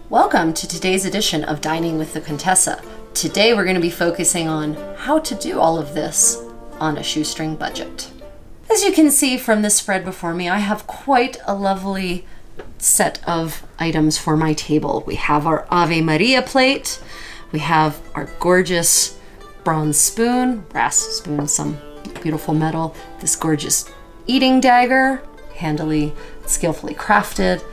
Welcome to today's edition of Dining with the Contessa. Today we're going to be focusing on how to do all of this on a shoestring budget. As you can see from the spread before me, I have quite a lovely set of items for my table. We have our Ave Maria plate, we have our gorgeous bronze spoon, brass spoon, some beautiful metal, this gorgeous eating dagger, handily, skillfully crafted,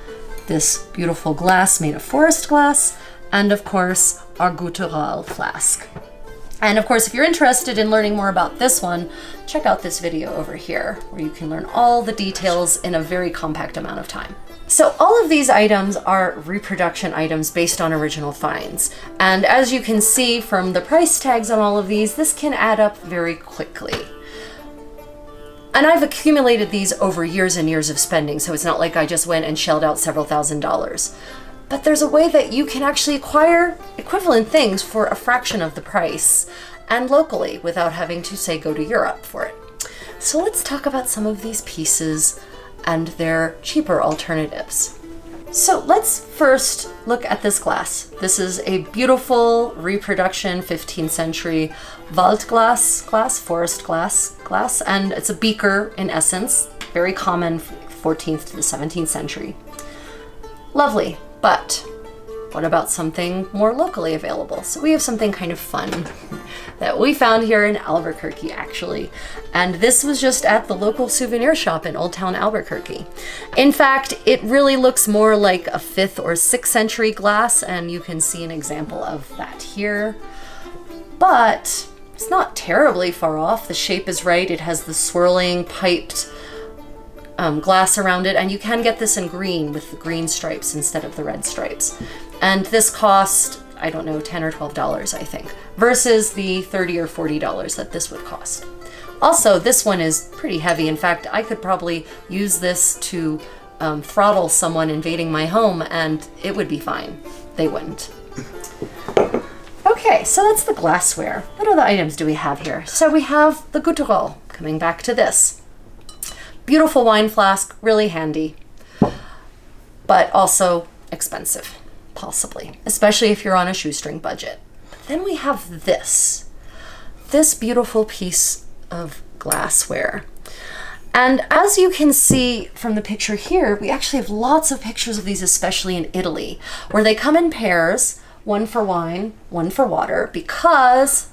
this beautiful glass made of forest glass, and of course, our guttural flask. And of course, if you're interested in learning more about this one, check out this video over here, where you can learn all the details in a very compact amount of time. So all of these items are reproduction items based on original finds. And as you can see from the price tags on all of these, this can add up very quickly. And I've accumulated these over years and years of spending, so it's not like I just went and shelled out several $1,000s. But there's a way that you can actually acquire equivalent things for a fraction of the price and locally without having to, say, go to Europe for it. So let's talk about some of these pieces and their cheaper alternatives. So let's first look at this glass. This is a beautiful reproduction 15th century Wald glass, forest glass, and it's a beaker in essence, very common 14th to the 17th century. Lovely, but what about something more locally available? So we have something kind of fun that we found here in Albuquerque, actually. And this was just at the local souvenir shop in Old Town Albuquerque. In fact, it really looks more like a 5th or 6th century glass, and you can see an example of that here. But it's not terribly far off. The shape is right. It has the swirling, piped glass around it, and you can get this in green with the green stripes instead of the red stripes. And this cost, I don't know, $10 or $12, I think, versus the $30 or $40 that this would cost. Also, this one is pretty heavy. In fact, I could probably use this to throttle someone invading my home and it would be fine. They wouldn't. Okay, so that's the glassware. What other items do we have here? So we have the guttural, coming back to this. Beautiful wine flask, really handy, but also expensive, possibly, especially if you're on a shoestring budget. But then we have this beautiful piece of glassware. And as you can see from the picture here, we actually have lots of pictures of these, especially in Italy, where they come in pairs, one for wine, one for water, because,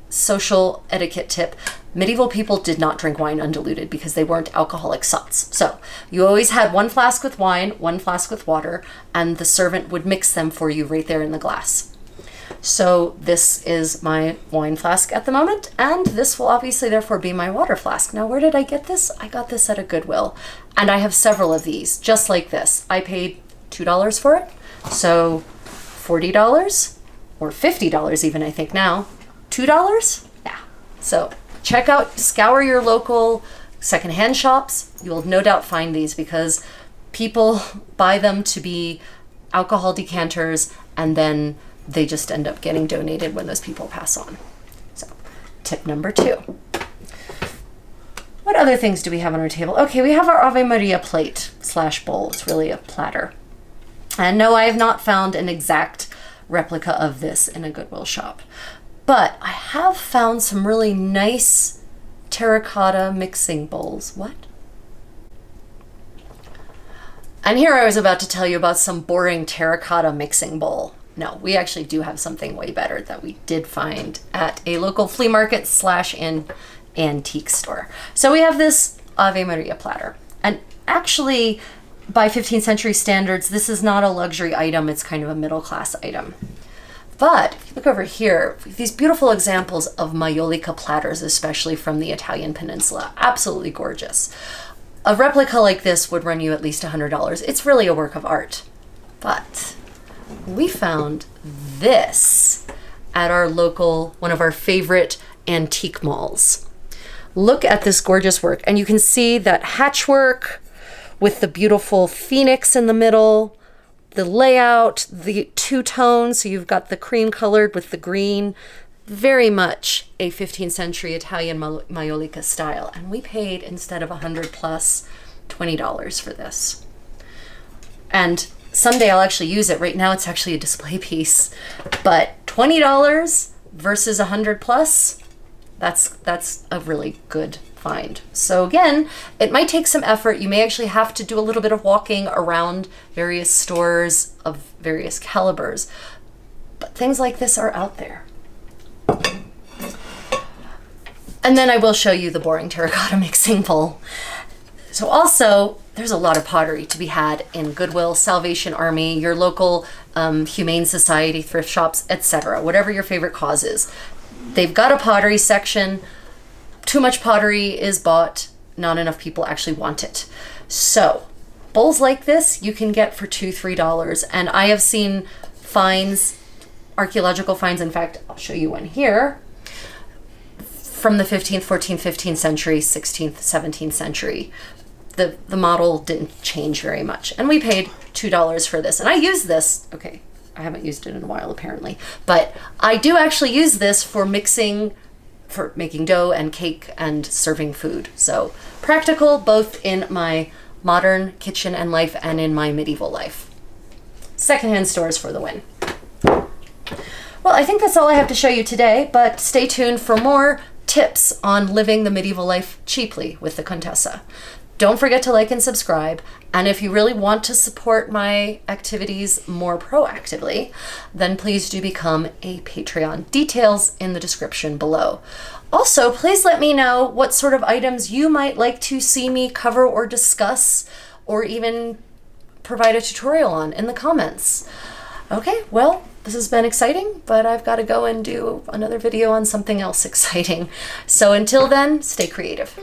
social etiquette tip, medieval people did not drink wine undiluted because they weren't alcoholic sots. So you always had one flask with wine, one flask with water, and the servant would mix them for you right there in the glass. So this is my wine flask at the moment, and this will obviously therefore be my water flask. Now, where did I get this? I got this at a Goodwill, and I have several of these just like this. I paid $2 for it, so $40 or $50 even, I think now. $2? Yeah. So check out, scour your local secondhand shops. You will no doubt find these because people buy them to be alcohol decanters and then they just end up getting donated when those people pass on. So, tip number 2. What other things do we have on our table? Okay, we have our Ave Maria plate / bowl. It's really a platter. And no, I have not found an exact replica of this in a Goodwill shop. But I have found some really nice terracotta mixing bowls. What? And here I was about to tell you about some boring terracotta mixing bowl. No, we actually do have something way better that we did find at a local flea market / antique store. So we have this Ave Maria platter. And actually, by 15th century standards, this is not a luxury item. It's kind of a middle class item. But if you look over here, these beautiful examples of majolica platters, especially from the Italian peninsula, absolutely gorgeous. A replica like this would run you at least $100. It's really a work of art. But we found this at our local, one of our favorite antique malls. Look at this gorgeous work, and you can see that hatchwork with the beautiful phoenix in the middle, the layout, the two tones, so you've got the cream colored with the green, very much a 15th century Italian majolica style. And we paid, instead of $100 plus, $20 for this. And Someday I'll actually use it. Right now it's actually a display piece, but $20 versus 100 plus, that's a really good find. So again, it might take some effort. You may actually have to do a little bit of walking around various stores of various calibers, but things like this are out there. And then I will show you the boring terracotta mixing bowl. So also, there's a lot of pottery to be had in Goodwill, Salvation Army, your local Humane Society, thrift shops, etc. Whatever your favorite cause is. They've got a pottery section. Too much pottery is bought. Not enough people actually want it. So bowls like this you can get for $2, $3. And I have seen finds, archaeological finds. In fact, I'll show you one here. From the 15th, 14th, 15th century, 16th, 17th century. The model didn't change very much. And we paid $2 for this. And I use this, okay, I haven't used it in a while apparently, but I do actually use this for mixing, for making dough and cake and serving food. So practical both in my modern kitchen and life and in my medieval life. Secondhand stores for the win. Well, I think that's all I have to show you today, but stay tuned for more tips on living the medieval life cheaply with the Contessa. Don't forget to like and subscribe. And if you really want to support my activities more proactively, then please do become a Patreon. Details in the description below. Also, please let me know what sort of items you might like to see me cover or discuss, or even provide a tutorial on in the comments. Okay, well, this has been exciting, but I've got to go and do another video on something else exciting. So until then, stay creative.